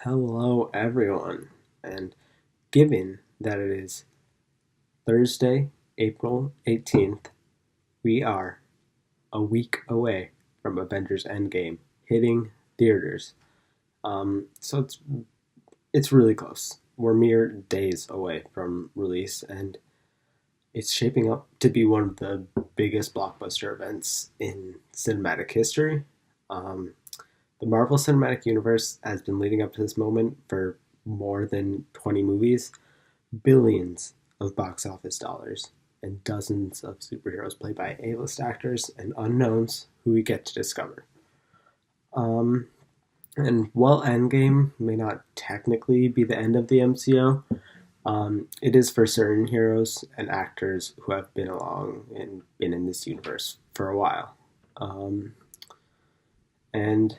Hello, everyone. And given that it is Thursday, April 18th, we are a week away from Avengers Endgame hitting theaters. So it's really close. We're mere days away from release, and it's shaping up to be one of the biggest blockbuster events in cinematic history. Um, The Marvel Cinematic Universe has been leading up to this moment for more than 20 movies, billions of box office dollars, and dozens of superheroes played by A-list actors and unknowns who we get to discover. Um, and while Endgame may not technically be the end of the MCU, it is for certain heroes and actors who have been along and been in this universe for a while. Um, and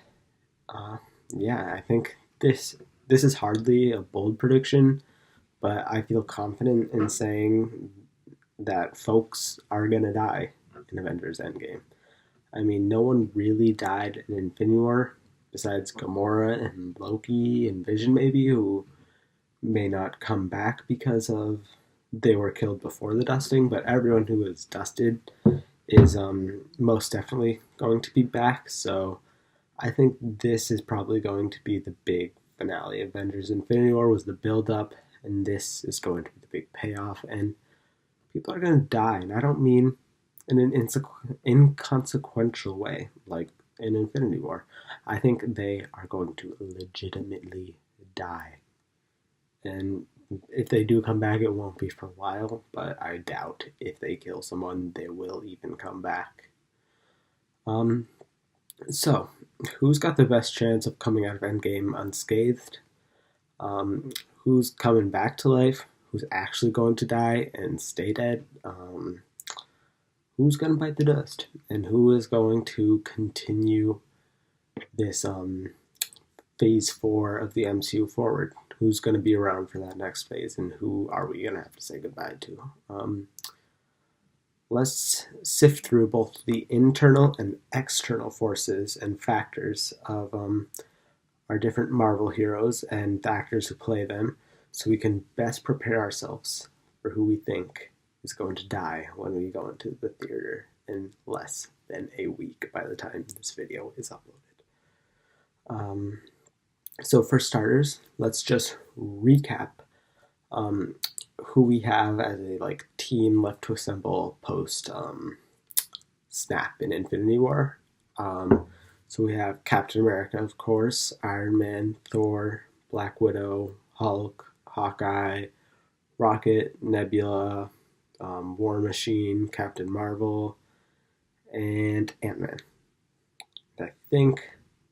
Uh, yeah, I think this is hardly a bold prediction, but I feel confident in saying that folks are gonna die in Avengers Endgame. I mean, no one really died in Infinity War besides Gamora and Loki and Vision, maybe, who may not come back because of they were killed before the dusting. But everyone who was dusted is most definitely going to be back. So I think this is probably going to be the big finale. Avengers Infinity War was the build up, and this is going to be the big payoff. And people are going to die. And I don't mean in an inconsequential way, like in Infinity War. I think they are going to legitimately die. And if they do come back, it won't be for a while, but I doubt if they kill someone, they will even come back. Um, so, who's got the best chance of coming out of Endgame unscathed? Um, who's coming back to life? Who's actually going to die and stay dead? Who's going to bite the dust? And who is going to continue this phase 4 of the MCU forward? Who's going to be around for that next phase? And who are we going to have to say goodbye to? Let's sift through both the internal and external forces and factors of our different Marvel heroes and the actors who play them so we can best prepare ourselves for who we think is going to die when we go into the theater in less than a week by the time this video is uploaded. So for starters, let's just recap um, who we have as a team left to assemble post snap in Infinity War. So we have Captain America, of course, Iron Man, Thor, Black Widow, Hulk, Hawkeye, Rocket, Nebula, War Machine, Captain Marvel, and Ant-Man. I think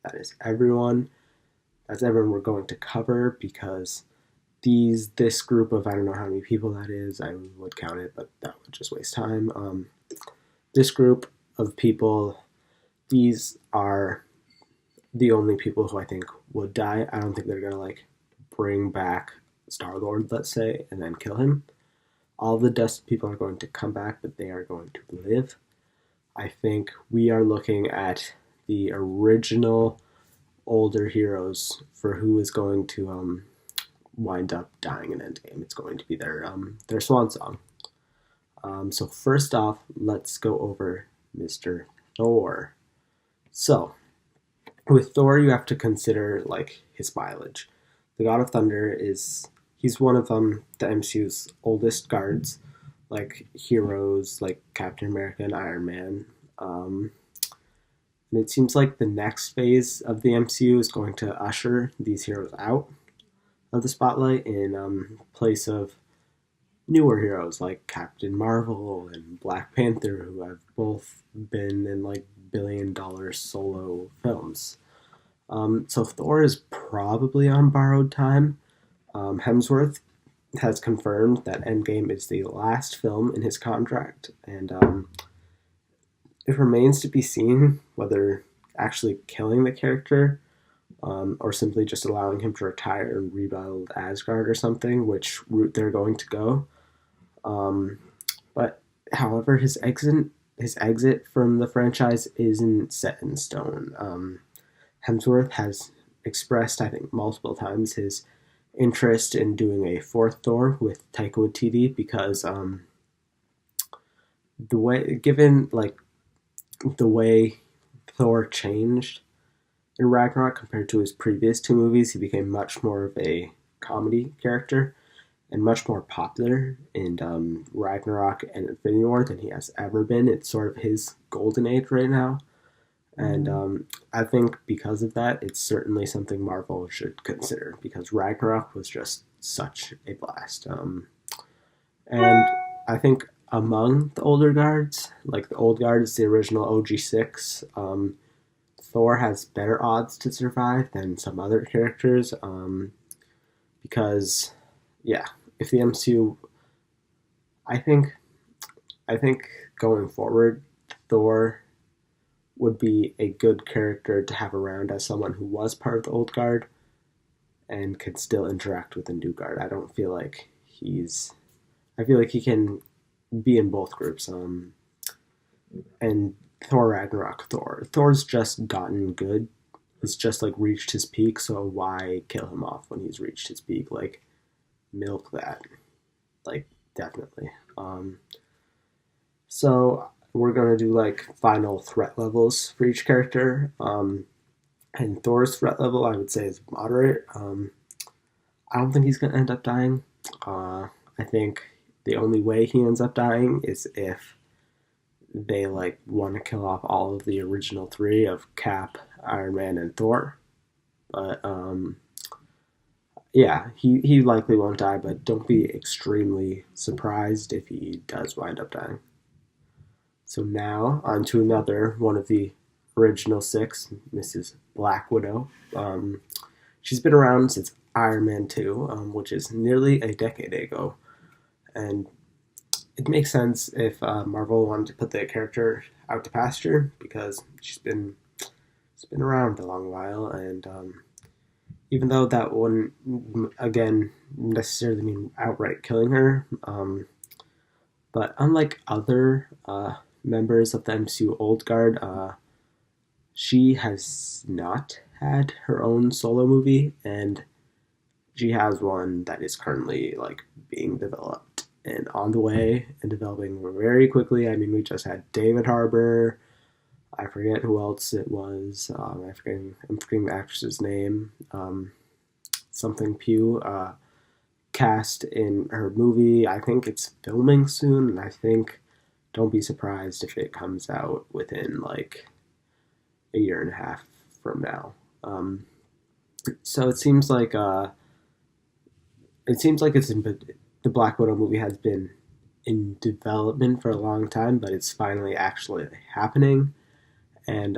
that is everyone. That's everyone we're going to cover because this group of I don't know how many people that is. I would count it, but that would just waste time. This group of people, these are the only people who I think would die. I don't think they're gonna bring back Star-Lord, let's say, and then kill him. All the dust people are going to come back, but they are going to live. I think we are looking at the original older heroes for who is going to wind up dying in Endgame. It's going to be their swan song. So first off, let's go over Mr. Thor. So with Thor, you have to consider his mileage. The God of Thunder he's one of the MCU's oldest guards, heroes like Captain America and Iron Man. And it seems like the next phase of the MCU is going to usher these heroes out of the spotlight in place of newer heroes like Captain Marvel and Black Panther, who have both been in billion-dollar solo films. So Thor is probably on borrowed time. Hemsworth has confirmed that Endgame is the last film in his contract, and it remains to be seen whether actually killing the character or simply just allowing him to retire and rebuild Asgard or something, which route they're going to go. But however, his exit from the franchise isn't set in stone. Hemsworth has expressed, I think, multiple times his interest in doing a fourth Thor with Taika Waititi because the way, given like the way Thor changed in Ragnarok compared to his previous two movies, he became much more of a comedy character and much more popular in Ragnarok and Infinity War than he has ever been. It's sort of his golden age right now. And I think because of that, it's certainly something Marvel should consider because Ragnarok was just such a blast. And I think among the older guards, like the old guards, the original OG6, Thor has better odds to survive than some other characters because, yeah, if the MCU, I think, I think going forward, Thor would be a good character to have around as someone who was part of the old guard and can still interact with the new guard. I don't feel like he's. I feel like he can be in both groups. And Thor Ragnarok Thor's just gotten good. He's just like reached his peak, so why kill him off when he's reached his peak? Like milk that. Like definitely. So we're gonna do like final threat levels for each character. And Thor's threat level I would say is moderate. I don't think he's gonna end up dying. I think the only way he ends up dying is if they like want to kill off all of the original three of Cap, Iron Man, and Thor. But yeah, he likely won't die, but don't be extremely surprised if he does wind up dying. So now on to another one of the original six, Mrs. Black Widow. She's been around since Iron Man 2, which is nearly a decade ago. And it makes sense if Marvel wanted to put the character out to pasture because she's been around a long while, and even though that wouldn't again necessarily mean outright killing her, but unlike other members of the MCU old guard, she has not had her own solo movie, and she has one that is currently like being developed and on the way and developing very quickly. I mean, we just had David Harbour. I forget who else it was. I'm forgetting the actress's name. Something Pugh. Cast in her movie. I think it's filming soon, and I think don't be surprised if it comes out within like a year and a half from now. So it seems like the Black Widow movie has been in development for a long time, but it's finally actually happening. And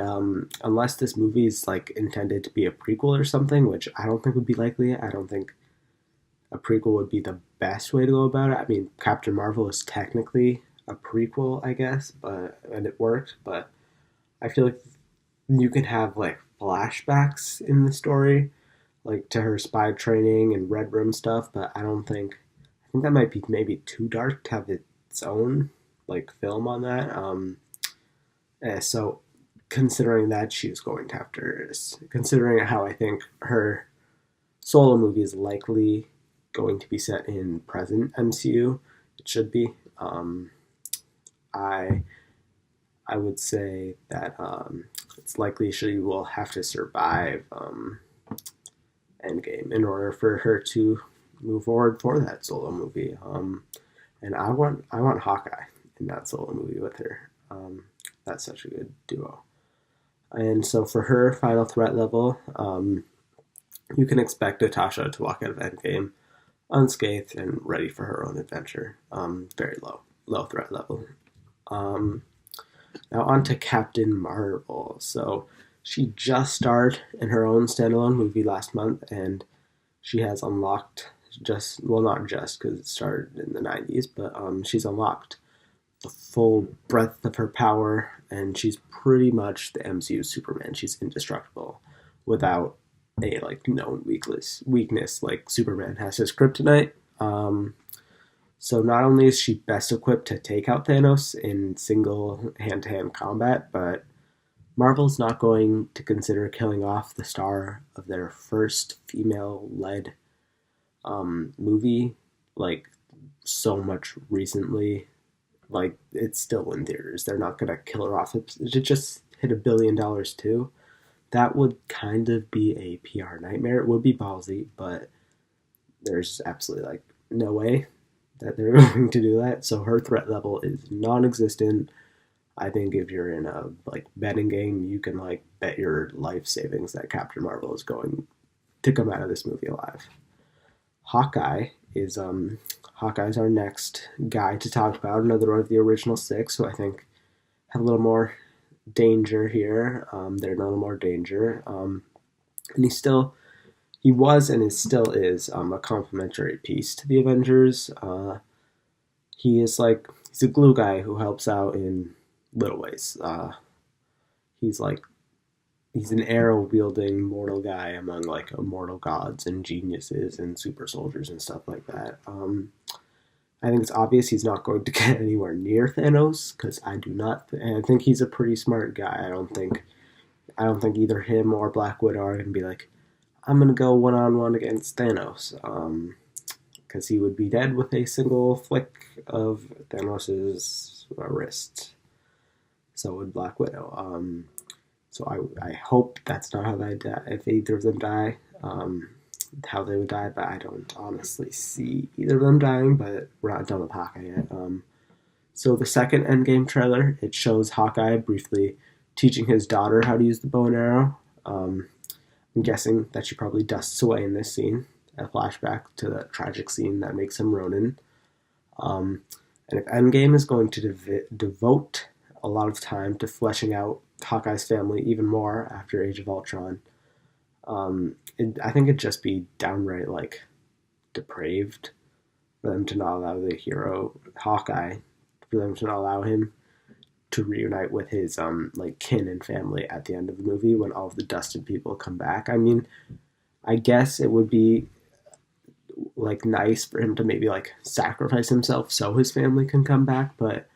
unless this movie is like intended to be a prequel or something, which I don't think would be likely, I don't think a prequel would be the best way to go about it. I mean, Captain Marvel is technically a prequel, I guess, and it worked. But I feel like you can have like flashbacks in the story, like to her spy training and Red Room stuff. But I think that might be maybe too dark to have its own like film on that. So considering that she's going to have to, considering how I think her solo movie is likely going to be set in present MCU, it should be. I would say that it's likely she will have to survive Endgame in order for her to move forward for that solo movie. And I want Hawkeye in that solo movie with her. That's such a good duo. And so for her final threat level, you can expect Natasha to walk out of Endgame unscathed and ready for her own adventure. Very low threat level. Now on to Captain Marvel. So she just starred in her own standalone movie last month, and she has unlocked not just because it started in the 90s, but she's unlocked the full breadth of her power, and she's pretty much the MCU Superman. She's indestructible without a like known weakness like Superman has his kryptonite. So not only is she best equipped to take out Thanos in single hand-to-hand combat, but Marvel's not going to consider killing off the star of their first female-led movie like so much recently. Like it's still in theaters. They're not gonna kill her off. It just hit $1 billion too. That would kind of be a PR nightmare. It would be ballsy, but there's absolutely like no way that they're going to do that. So her threat level is non-existent. I think if you're in a like betting game, you can like bet your life savings that Captain Marvel is going to come out of this movie alive. Hawkeye is Hawkeye's our next guy to talk about, another one of the original six, who I think have a little more danger here. They're in a little more danger, and he was and is still is a complementary piece to the Avengers. He's a glue guy who helps out in little ways. He's like he's an arrow wielding mortal guy among like immortal gods and geniuses and super soldiers and stuff like that. I think it's obvious he's not going to get anywhere near Thanos because I do not. I think he's a pretty smart guy. I don't think either him or Black Widow are going to be like, I'm going to go one on one against Thanos, because he would be dead with a single flick of Thanos's wrist. So would Black Widow. So I hope that's not how they die. If either of them die, how they would die, but I don't honestly see either of them dying, but we're not done with Hawkeye yet. So the second Endgame trailer, it shows Hawkeye briefly teaching his daughter how to use the bow and arrow. I'm guessing that she probably dusts away in this scene, a flashback to the tragic scene that makes him Ronin. And if Endgame is going to devote a lot of time to fleshing out Hawkeye's family even more after Age of Ultron, I think it'd just be downright like depraved for them to not allow the hero Hawkeye, for them to not allow him to reunite with his like kin and family at the end of the movie when all of the dusted people come back. I mean, I guess it would be like nice for him to maybe like sacrifice himself so his family can come back, but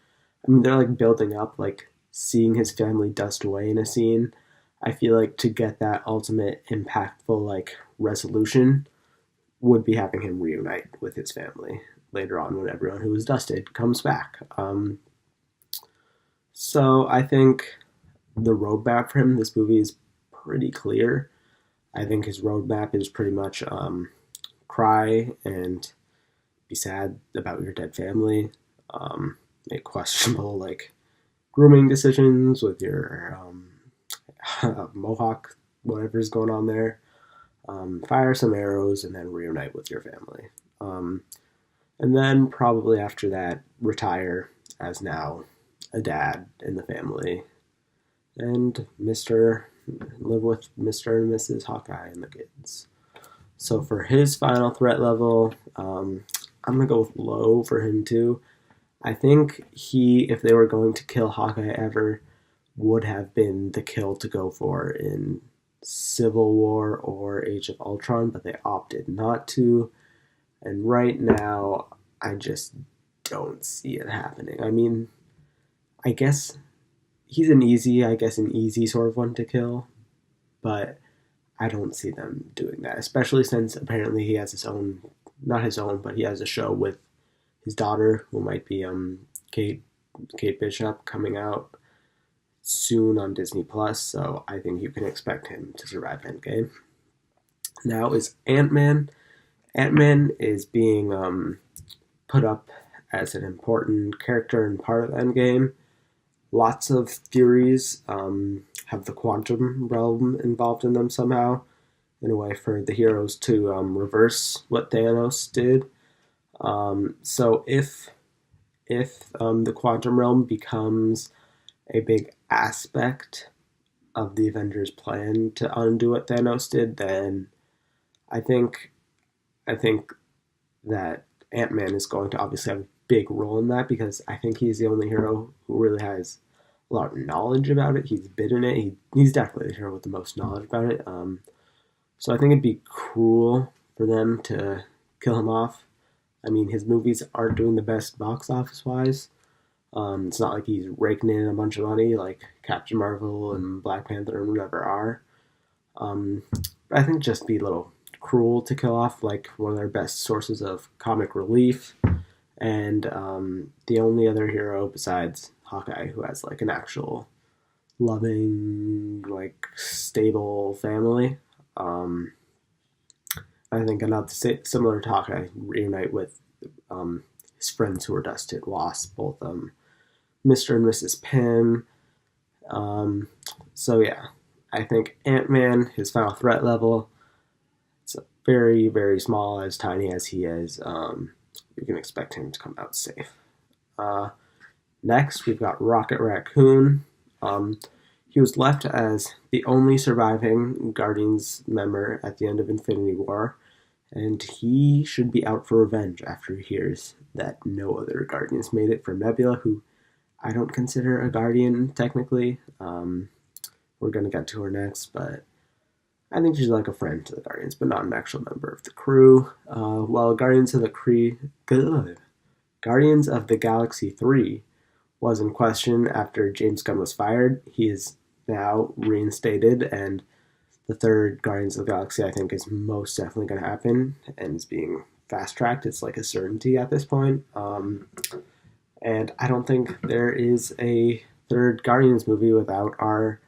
I mean they're like building up like seeing his family dust away in a scene. I feel like to get that ultimate impactful like resolution would be having him reunite with his family later on when everyone who was dusted comes back. So I think the roadmap for him in this movie is pretty clear. I think his roadmap is pretty much cry and be sad about your dead family, make questionable like grooming decisions with your mohawk, whatever's going on there, fire some arrows, and then reunite with your family. And then probably after that, retire as now a dad in the family, and live with Mr. and Mrs. Hawkeye and the kids. So for his final threat level, I'm gonna go with low for him too. I think if they were going to kill Hawkeye ever, would have been the kill to go for in Civil War or Age of Ultron, but they opted not to. And right now, I just don't see it happening. I mean, I guess he's an easy sort of one to kill, but I don't see them doing that, especially since apparently he has his own, not his own, but he has a show with his daughter, who might be Kate Bishop, coming out soon on Disney Plus. So I think you can expect him to survive Endgame. Now is Ant-Man. Ant-Man is being put up as an important character and part of Endgame. Lots of theories have the quantum realm involved in them somehow, in a way for the heroes to reverse what Thanos did. So if the quantum realm becomes a big aspect of the Avengers' plan to undo what Thanos did, then I think that Ant-Man is going to obviously have a big role in that, because I think he's the only hero who really has a lot of knowledge about it. He's been in it. He's definitely the hero with the most knowledge about it. So I think it'd be cruel for them to kill him off. I mean, his movies aren't doing the best box office wise. It's not like he's raking in a bunch of money like Captain Marvel and Black Panther and whatever are. Um, I think just be a little cruel to kill off like one of their best sources of comic relief, and the only other hero besides Hawkeye who has like an actual loving, like stable family. Um, I think enough to say similar to Hawkeye reunite with um, his friends who were dusted, Wasp, both Mr. and Mrs. Pym. Um, so yeah, I think Ant-Man, his final threat level, it's very, very small, as tiny as he is. You can expect him to come out safe. Uh, Next, we've got Rocket Raccoon. He was left as the only surviving Guardians member at the end of Infinity War, and he should be out for revenge after he hears that no other Guardians made it from Nebula, who I don't consider a Guardian technically. We're going to get to her next, but I think she's like a friend to the Guardians, but not an actual member of the crew. While Guardians of the Galaxy 3 was in question after James Gunn was fired, he is now reinstated, and the third Guardians of the Galaxy I think is most definitely going to happen and is being fast tracked. It's like a certainty at this point. And I don't think there is a third Guardians movie without our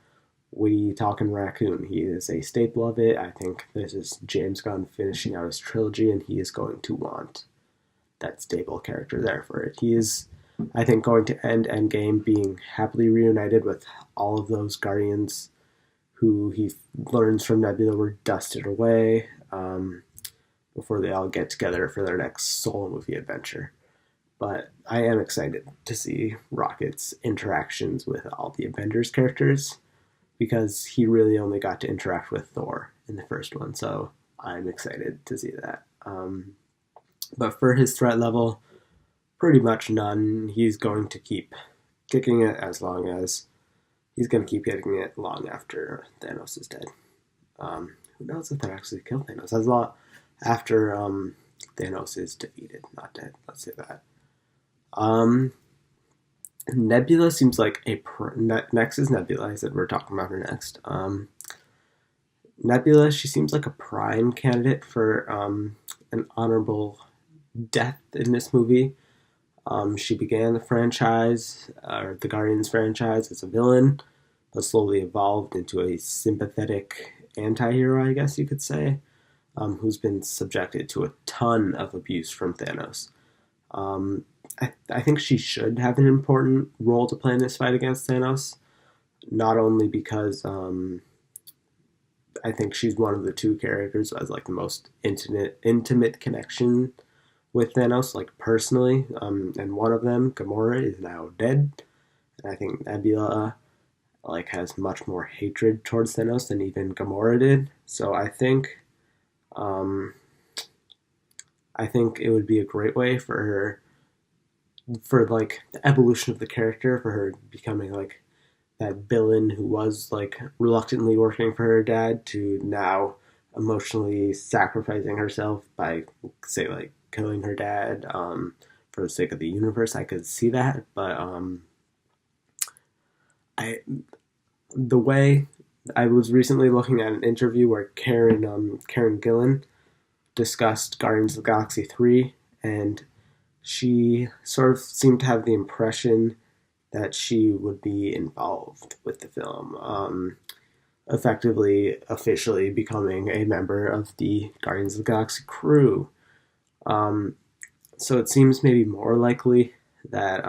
witty talking raccoon. He is a staple of it. I think this is James Gunn finishing out his trilogy, and he is going to want that stable character there for it. He is, I think, going to end Endgame being happily reunited with all of those Guardians who he learns from Nebula were dusted away before they all get together for their next solo movie adventure. But I am excited to see Rocket's interactions with all the Avengers characters, because he really only got to interact with Thor in the first one, so I'm excited to see that. But for his threat level, pretty much none. He's going to keep kicking it as long as he's going to keep kicking it long after Thanos is dead. Who knows if they actually kill Thanos? As long after Thanos is defeated, not dead. Let's say that. Nebula seems like next is Nebula. I said we're talking about her next. Nebula, she seems like a prime candidate for an honorable death in this movie. She began the franchise, or the Guardians franchise, as a villain, but slowly evolved into a sympathetic anti-hero, I guess you could say, who's been subjected to a ton of abuse from Thanos. I think she should have an important role to play in this fight against Thanos, not only because I think she's one of the two characters who has like the most intimate connection with Thanos, like personally, and one of them, Gamora, is now dead, and I think Nebula like has much more hatred towards Thanos than even Gamora did. So I think it would be a great way for her, for like the evolution of the character, for her becoming like that villain who was like reluctantly working for her dad to now emotionally sacrificing herself by, say, like killing her dad for the sake of the universe. I could see that, but the way I was recently looking at an interview where Karen Gillan discussed Guardians of the Galaxy 3, and she sort of seemed to have the impression that she would be involved with the film, effectively, officially becoming a member of the Guardians of the Galaxy crew. So it seems maybe more likely that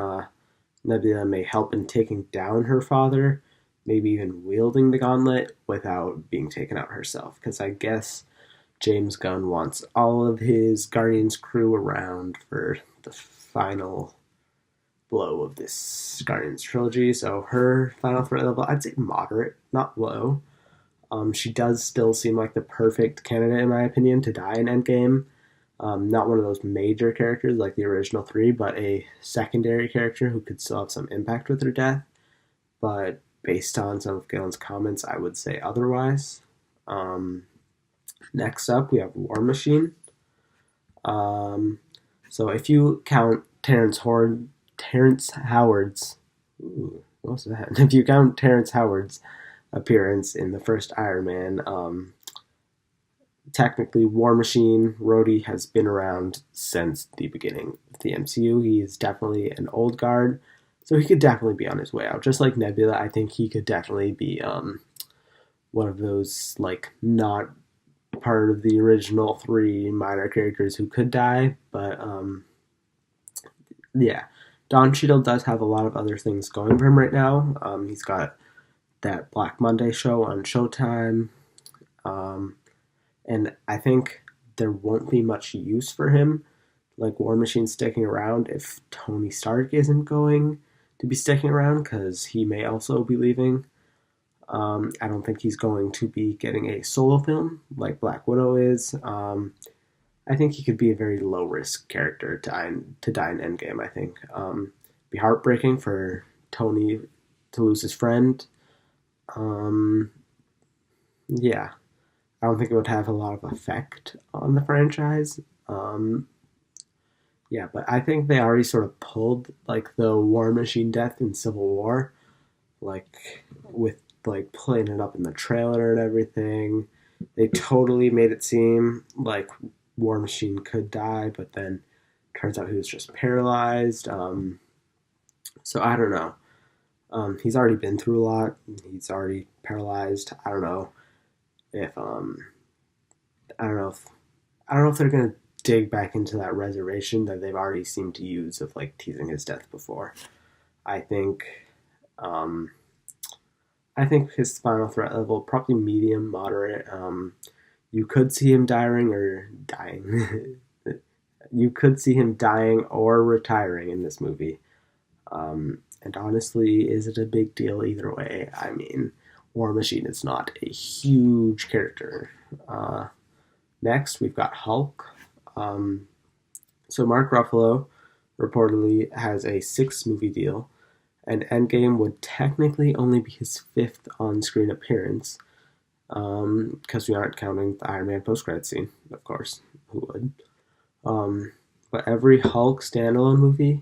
Nebula may help in taking down her father, maybe even wielding the gauntlet without being taken out herself, because I guess James Gunn wants all of his Guardians crew around for the final blow of this Guardians trilogy. So her final threat level, I'd say moderate, not low. She does still seem like the perfect candidate, in my opinion, to die in Endgame. Not one of those major characters like the original three, but a secondary character who could still have some impact with her death. But based on some of Gillen's comments, I would say otherwise. Next up, we have War Machine. So if you count Terrence Terrence Howard's, what was that? If you count Terrence Howard's appearance in the first Iron Man, technically War Machine Rhodey has been around since the beginning of the MCU. He is definitely an old guard, so he could definitely be on his way out. Just like Nebula, I think he could definitely be one of those like not part of the original three minor characters who could die, but yeah. Don Cheadle does have a lot of other things going for him right now. He's got that Black Monday show on Showtime. And I think there won't be much use for him, like War Machine sticking around, if Tony Stark isn't going to be sticking around, because he may also be leaving. I don't think he's going to be getting a solo film like Black Widow is. I think he could be a very low risk character to die in Endgame. I think be heartbreaking for Tony to lose his friend. Yeah, I don't think it would have a lot of effect on the franchise. Yeah, but I think they already sort of pulled like the War Machine death in Civil War, like with like playing it up in the trailer and everything. They totally made it seem like War Machine could die, but then turns out he was just paralyzed. So I don't know. He's already been through a lot. He's already paralyzed. I don't know if I don't know if they're gonna dig back into that reservation that they've already seemed to use of like teasing his death before. I think um, I think his final threat level probably medium, moderate. You could see him dying. You could see him dying or retiring in this movie. And honestly, is it a big deal either way? I mean, War Machine is not a huge character. Next, we've got Hulk. So Mark Ruffalo reportedly has a 6-movie deal, and Endgame would technically only be his 5th on-screen appearance, because we aren't counting the Iron Man post-credit scene, of course. Who would? But every Hulk standalone movie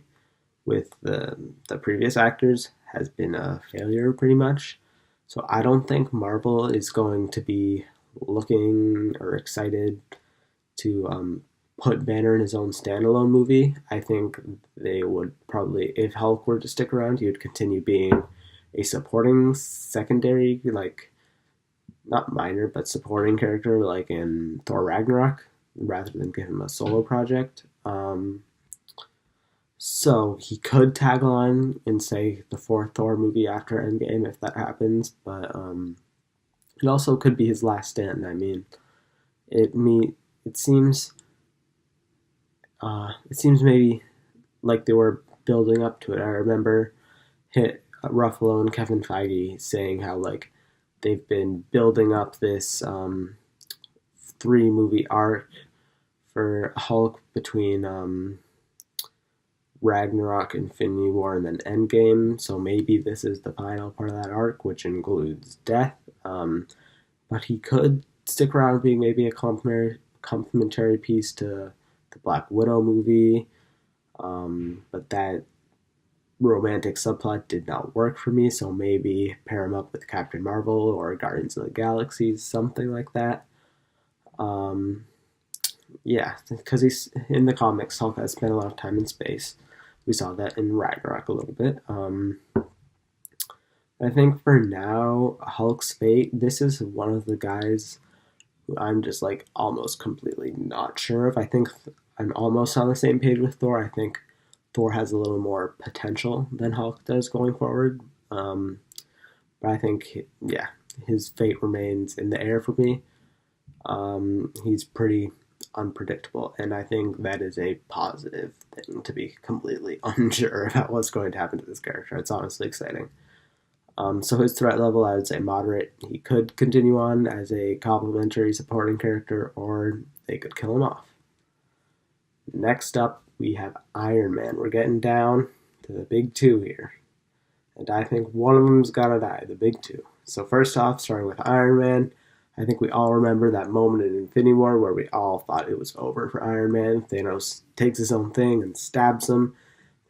with the previous actors has been a failure, pretty much. So I don't think Marvel is going to be looking or excited to put Banner in his own standalone movie. I think they would probably, if Hulk were to stick around, he would continue being a supporting secondary, like not minor, but supporting character, like in Thor Ragnarok, rather than give him a solo project. So he could tag on in, say, the 4th Thor movie after Endgame if that happens, but it also could be his last stand. I mean, it seems maybe like they were building up to it. I remember Ruffalo and Kevin Feige saying how like they've been building up this 3-movie arc for Hulk between Ragnarok, Infinity War, and then Endgame. So maybe this is the final part of that arc, which includes death. But he could stick around being maybe a complementary piece to the Black Widow movie. But that romantic subplot did not work for me, so maybe pair him up with Captain Marvel or Guardians of the Galaxy, something like that. Yeah, because he's in the comics, Hulk has spent a lot of time in space. We saw that in Ragnarok a little bit. I think for now, Hulk's fate, this is one of the guys who I'm just like almost completely not sure of. I think I'm almost on the same page with Thor. I think Thor has a little more potential than Hulk does going forward. But I think, yeah, his fate remains in the air for me. He's pretty unpredictable, and I think that is a positive thing, to be completely unsure about what's going to happen to this character. It's honestly exciting. So his threat level, I would say moderate. He could continue on as a complementary supporting character, or they could kill him off. Next up, we have Iron Man. We're getting down to the big 2 here. And I think one of them's gotta die, the big 2. So first off, starting with Iron Man, I think we all remember that moment in Infinity War where we all thought it was over for Iron Man. Thanos takes his own thing and stabs him.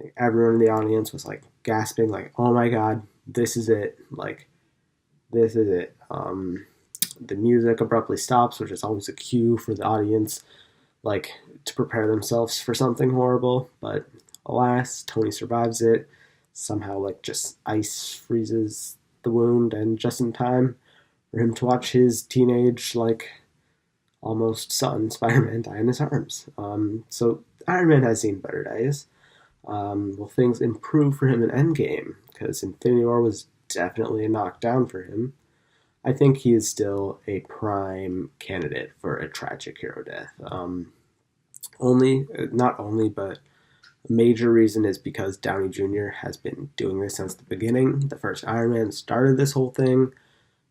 think everyone in the audience was like gasping, like, "Oh my god, this is it!" Like, this is it. The music abruptly stops, which is always a cue for the audience, like, to prepare themselves for something horrible. But alas, Tony survives it. Somehow, like, just ice freezes the wound, and just in time for him to watch his teenage, like, almost son, Spider-Man, die in his arms. So Iron Man has seen better days. Will things improve for him in Endgame? Because Infinity War was definitely a knockdown for him. I think he is still a prime candidate for a tragic hero death. Not only, but a major reason is because Downey Jr. has been doing this since the beginning. The first Iron Man started this whole thing,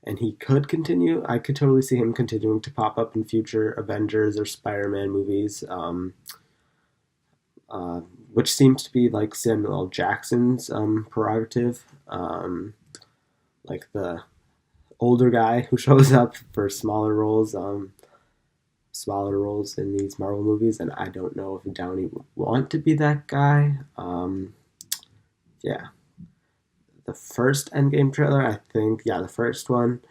and he could continue. I could totally see him continuing to pop up in future Avengers or Spider-Man movies, which seems to be like Samuel L. Jackson's prerogative. Like the older guy who shows up for smaller roles in these Marvel movies, and I don't know if Downey would want to be that guy. Yeah. The first Endgame trailer, I think, the first one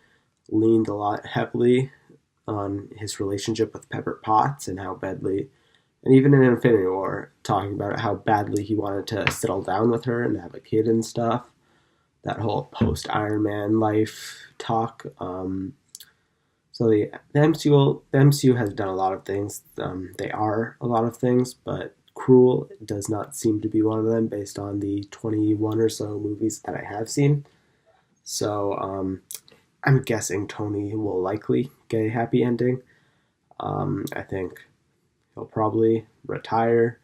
leaned a lot heavily on his relationship with Pepper Potts and how badly, and even in Infinity War, talking about how badly he wanted to settle down with her and have a kid and stuff. That whole post-Iron Man life talk. So the MCU has done a lot of things. They are a lot of things, but Cruel does not seem to be one of them based on the 21 or so movies that I have seen. So I'm guessing Tony will likely get a happy ending. I think he'll probably retire.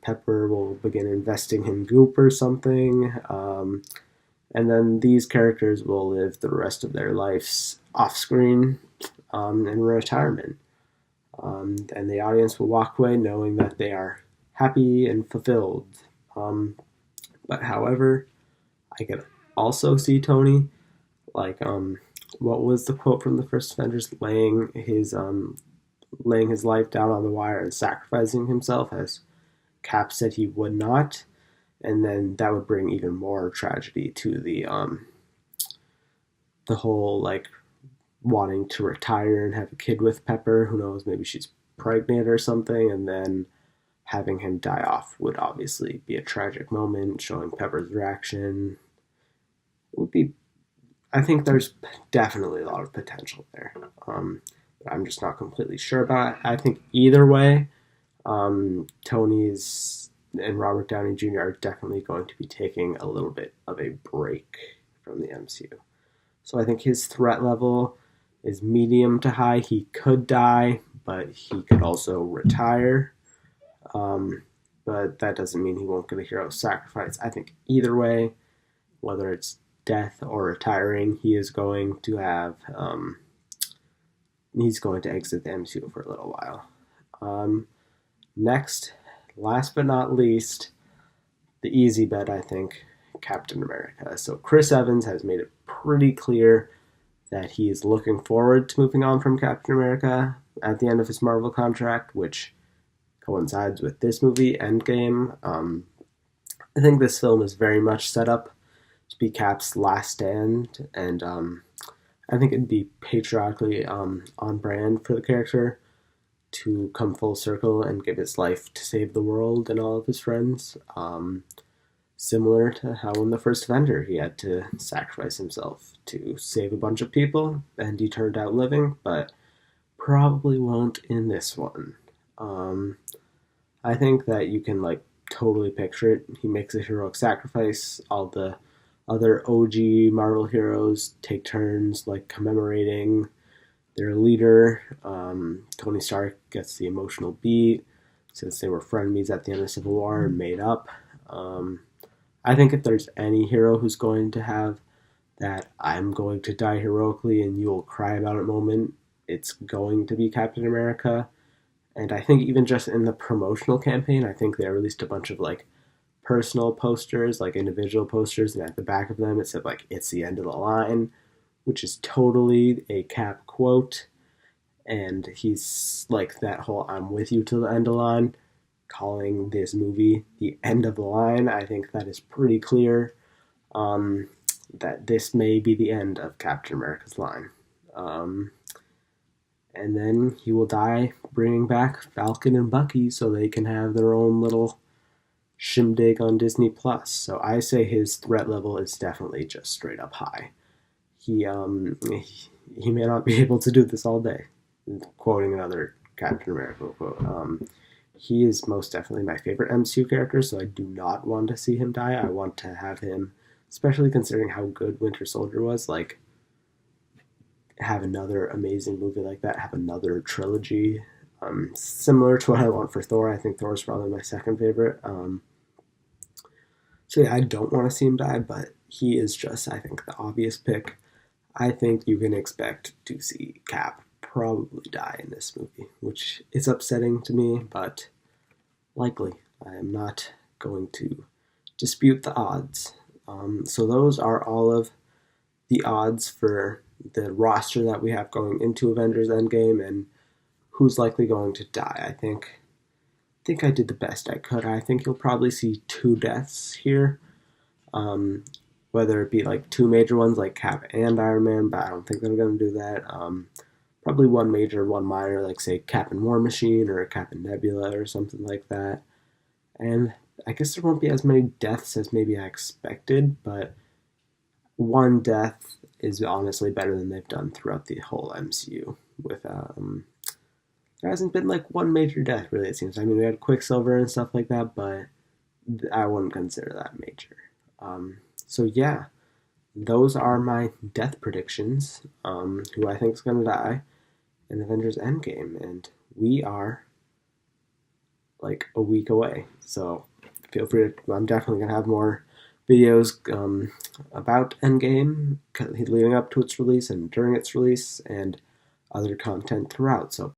Pepper will begin investing in Goop or something. And then these characters will live the rest of their lives off screen in retirement. And the audience will walk away knowing that they are happy and fulfilled. But however, I could also see Tony, like, what was the quote from the first Avengers? Laying his life down on the wire and sacrificing himself, as Cap said he would not. And then that would bring even more tragedy to the whole, like, wanting to retire and have a kid with Pepper. Who knows, maybe she's pregnant or something, and then having him die off would obviously be a tragic moment. Showing Pepper's reaction would be, I think there's definitely a lot of potential there. But I'm just not completely sure about it. I think either way, Tony's and Robert Downey Jr. are definitely going to be taking a little bit of a break from the MCU. So I think his threat level is medium to high. He could die, but he could also retire. But that doesn't mean he won't get a hero sacrifice. I think either way, whether it's death or retiring, he is going to have he's going to exit the MCU for a little while. Next, last but not least, the easy bet, I think, Captain America. So Chris Evans has made it pretty clear that he is looking forward to moving on from Captain America at the end of his Marvel contract, which coincides with this movie, Endgame. I think this film is very much set up to be Cap's last stand, and I think it'd be patriotically on brand for the character to come full circle and give his life to save the world and all of his friends. Similar to how in the first Avenger he had to sacrifice himself to save a bunch of people, and he turned out living, but probably won't in this one. I think that you can, like, totally picture it. He makes a heroic sacrifice. All the other OG Marvel heroes take turns, like, commemorating their leader. Tony Stark gets the emotional beat since they were frenemies at the end of Civil War and made up. I think if there's any hero who's going to have that I'm going to die heroically and you'll cry about it moment, it's going to be Captain America. And I think even just in the promotional campaign, I think they released a bunch of, like, personal posters, like individual posters, and at the back of them it said, like, "It's the end of the line," which is totally a Cap quote. And he's like, that whole "I'm with you till the end of the line" calling this movie the end of the line. I think that is pretty clear, that this may be the end of Captain America's line. And then he will die bringing back Falcon and Bucky so they can have their own little shindig on Disney Plus. So I say his threat level is definitely just straight up high. He may not be able to do this all day. Quoting another Captain America quote. He is most definitely my favorite MCU character, so I do not want to see him die. I want to have him, especially considering how good Winter Soldier was, like, have another amazing movie like that, have another trilogy. Similar to what I want for Thor. I think Thor is probably my second favorite. So yeah, I don't want to see him die, but he is just, I think, the obvious pick. I think you can expect to see Cap probably die in this movie, which is upsetting to me, but likely. I am not going to dispute the odds. So those are all of the odds for the roster that we have going into Avengers Endgame and who's likely going to die. I think I did the best I could. I think you'll probably see 2 deaths here. Whether it be like 2 major ones like Cap and Iron Man, but I don't think they're going to do that. Probably 1 major, 1 minor, like say Cap and War Machine or Cap and Nebula or something like that. And I guess there won't be as many deaths as maybe I expected, but 1 death is honestly better than they've done throughout the whole MCU. With there hasn't been like 1 major death really, it seems. I mean, we had Quicksilver and stuff like that, but I wouldn't consider that major. So yeah, those are my death predictions. Who I think is going to die in Avengers Endgame, and we are like a week away. So feel free to. I'm definitely going to have more videos about Endgame leading up to its release and during its release, and other content throughout. So